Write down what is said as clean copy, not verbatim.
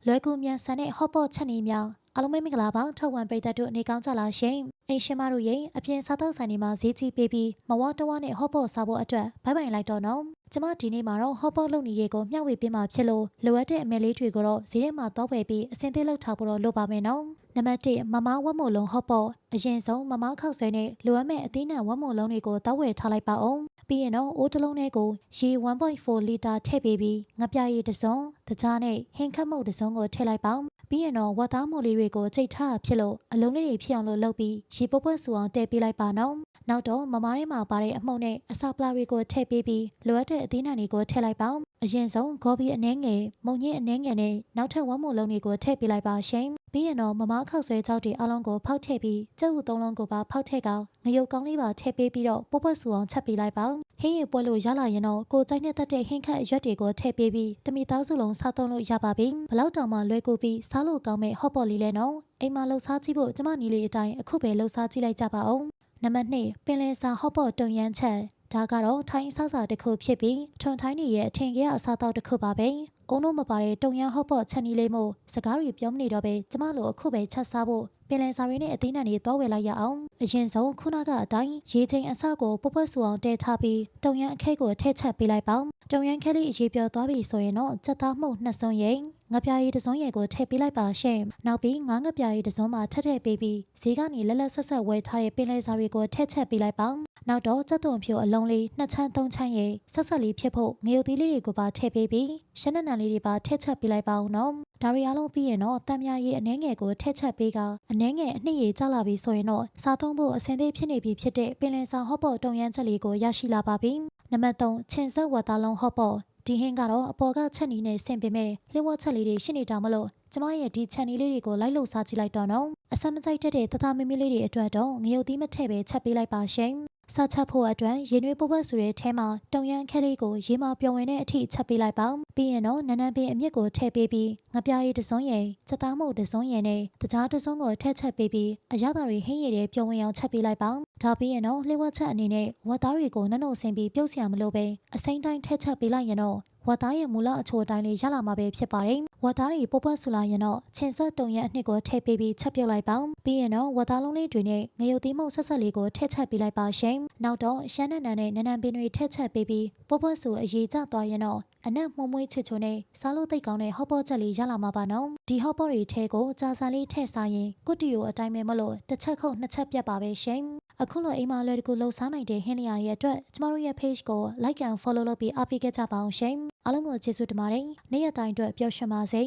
လွယ်ကူမြန်ဆန်တဲ့ဟော့ပေါ့ချက်နေများအားလုံးပဲမင်္ဂလာပါထောက်ဝန်ပရိသတ်တို့နေကောင်းကြလားရှင်အိမ်ရှင်မတို့ရဲ့အပြင်စားသောက်ဆိုင်တွေမှာဈေးကြီးပေးပြီးမဝတဝနဲ့ဟော့ပေါ့စားဖို့အတွက်ဘိုင်လိုက်တော့နော်ကျမဒီနေ့မှာတော့ဟော့ပေါ့လုပ်နေရေးကိုမျှဝေပေးမှာဖြစ်လို့လိုအပ်တဲ့အမဲလေးတွေကိုတော့ဈေးထဲမှာတောဝယ်ပြီးအစင်သေးလောက်ထားဖို့တော့လိုပါမယ်နော်နံပါတ်1မမဝတ်မို့လုံးဟော့ပေါ့အရင်ဆုံးမမခောက်ဆွဲနဲ့လိုအပ်မဲ့အသီးနှံဝတ်မို့လုံးတွေကိုတောဝယ်ထားလိုက်ပါအောင်ပြီးရင်တော့အိုးတစ်လုံးထဲကိုရေ1.4လီတာထည့်ပေးပြီးငပြရည်တစ်စုံတကြားနဲ့ဟင်းခတ်မုတ်တစ်စုံကိုထည့်လိုက်ပါပြီးရင်တော့ဝတ်သားမို့လေးတွေကိုချိန်ထားဖြစ်လို့အလုံးလေးတွေဖြစ်အောင်လုပ်ပြီးရေပွက်ပွက်ဆူအောင်တည့်ပေးလိုက်ပါနော်နောက်တော့မမားထဲမှာပါတဲ့အမှုန့်နဲ့အစာပလာတွေကိုထည့်ပေးပြီးလိုအပ်တဲ့အသီးနှံတွေကိုထည့်လိုက်ပါအရင်ဆုံးဂေါ်ဘီအနှဲငယ်မုံညင်းအနှဲငယ်နဲ့နောက်ထပ်ဝမ်းမို့လုံးတွေကိုထည့်ပေးလိုက်ပါရှင်ပြီးရင်တော့မမခောက်ဆွဲကြောက်တွေအလုံးကိုဖောက်ထည့်ပြီးကျုပ်သုံးလုံးကိုပါဖောက်ထည့်ကောင်ငရုတ်ကောင်းလေးပါထည့်ပေးပြီးတော့ပွက်ပွက်ဆူအောင်ချက်ပေးလိုက်ပါဟင်းရည်ပွဲလို့ရလာရင်တော့ကိုကြိုက်နဲ့တက်တဲ့ဟင်းခတ်အရွက်တွေကိုထည့်ပေးပြီးတမီသားစုလုံးစားသုံးလို့ရပါပြီဘလောက်တောင်မှလွယ်ကူပြီးစားလို့ကောင်းမဲ့ဟော့ပေါ့လေးလဲနော်အိမ်မှာလှူစားကြည့်ဖို့ကျမနီလေးအတိုင်းအခုပဲလှူစားကြည့်လိုက်ကြပါဦးနံပါတ်2ပင်လယ်စာဟော့ပေါ့တုံရမ်းချက်ဒါကတော့ထိုင်းအစားအစာတစ်ခုဖြစ်ပြီးထွန်ထိုင်းနေရဲ့အထင်ကြီးအစားအသောက်တစ်ခုပါပဲအုံတို့မပါတဲ့တုံရမ်းဟော့ပေါ့ချက်နီးလေးမို့စကားတွေပြောမနေတော့ပဲကျမတို့အခုပဲချက်စားဖို့ပင်လယ်စာတွေနဲ့အသီးနှံတွေတောဝယ်လိုက်ရအောင်အရင်ဆုံးခုနကအတိုင်းရေချိန်အစကိုပွက်ပွက်ဆူအောင်တဲထားပြီးတုံရမ်းအခဲကိုထည့်ချက်ပေးလိုက်ပါတုံရမ်းခဲလေးရေပြောသွားပြီဆိုရင်တော့စက်သားမှုန့်2စုံရိမ်ငပြာရည်တစ်စုံရည်ကိုထည့်ပေးလိုက်ပါရှင်နောက်ပြီးငါးငပြာရည်တစ်စုံမှာထည့်ပေးပြီးဈေးကနေလက်လက်ဆက်ဆက်ဝယ်ထားတဲ့ပင်လယ်စာတွေကိုထည့်ချက်ပေးလိုက်ပါနောက်တော့စက်သွန်ဖြိုအလုံးလေး2ချမ်း3ချမ်းရည်ဆက်ဆက်လေးဖြစ်ဖို့ငရုတ်သီးလေးတွေကိုပါထည့်ပေးပြီးရှမ်းနံနံလေးတွေပါထည့်ချက်ပေးလိုက်ပါဦးနော်ဒါရီအားလုံးပြီးရင်တော့တံမြာရည်အနှဲငယ်ကိုထည့်ချက်ပေးကအနှဲငယ်အနှစ်ရည်ကျလာပြီဆိုရင်တော့စားသုံးဖို့အဆင်သင့်ဖြစ်နေပြီဖြစ်တဲ့ပင်လယ်စာဟော့ပေါ့တုံရမ်းချက်လေးကိုရရှိလာပါပြီနံပါတ်3ချင်ဆက်ဝတ်သားလုံးဟော့ပေါ့ဒီဟင်းကတော့အပေါ်ကချက်နီးနဲ့ဆင်ပေမဲ့လျှို့ဝှက်ချက်လေးတွေရှိနေတာမလို့ကျမရဲ့ဒီချက်နီးလေးတွေကိုလိုက်လို့စားကြည့်လိုက်တော့နော်အဆမ်းမကြိုက်တဲ့တသားမီမီလေးတွေအတွက်တော့ငရုတ်သီးမထည့်ပဲချက်ပေးလိုက်ပါရှင်စားချက်ဖို့အတွက်ရေနွေးပုတ်ပွက်ဆိုတဲ့ထဲမှာတုံရမ်းခဲလေးကိုရေမှာပျော်ဝင်တဲ့အထိချက်ပေးလိုက်ပါပြီးရင်တော့နန်းနန်းပင်အမြစ်ကိုထည့်ပေးပြီးငပြားရည်တစ်စုံရည်စက်သားမှုတစ်စုံရည်နဲ့တကြားတစ်စုံကိုထည့်ချက်ပေးပြီးအရသာတွေဟင်းရည်တွေပျော်ဝင်အောင်ချက်ပေးလိုက်ပါဒါပြီးရင်တော့လျှို့ဝှက်ချက်အနေနဲ့ဝတ်သားတွေကိုနှုတ်ဆင်ပြီးပြုတ်စရာမလိုပဲအစိမ့်တိုင်းထည့်ချက်ပေးလိုက်ရင်တော့ဝတ်သားရဲ့မူလအချိုအတိုင်းလေးရလာမှာပဲဖြစ်ပါတယ်ဝတ်သားတွေပုတ်ပွက်ဆူလာရင်တော့ချင်ဆက်တုံရမ်းအနှစ်ကိုထည့်ပေးပြီးချက်ပြုတ်လိုက်ပါပြီးရင်တော့ဝတ်သားလုံးလေးတွေနဲ့ငရုတ်သီးမှုန့်ဆက်ဆက်လေးကိုထည့်ချက်ပေးလိုက်ပါရှင်နောက်တော့ရှမ်းနံနံနဲ့နန်းနံပင်တွေထည့်ချက်ပေးပြီးပုတ်ပွက်ဆူအရေးကျသွားရင်တော့အနက်မှုံမွေးချွချွနဲ့စားလို့သိကောင်းတဲ့ဟော့ပေါ့ချက်လေးရလာမှာပါနော်ဒီဟော့ပေါ့တွေထဲကိုကြာစာလေးထည့်စားရင်ကွတ်တီကိုအတိုင်းပဲမလို့တစ်ချက်ခုတ်နှစ်ချက်ပြတ်ပါပဲရှင်အခုလိုအိမ်မှာလွယ်တကူလှူစားနိုင်တဲ့ဟင်းနေရာတွေအတွက်ကျမတို့ရဲ့ page ကို like and follow လုပ်ပြီးအားပေးခဲ့ကြပါအောင်ရှင်အားလုံးကိုကျေးဇူးတင်ပါတယ်နေ့ရက်တိုင်းအတွက်ပျော်ရွှင်ပါစေ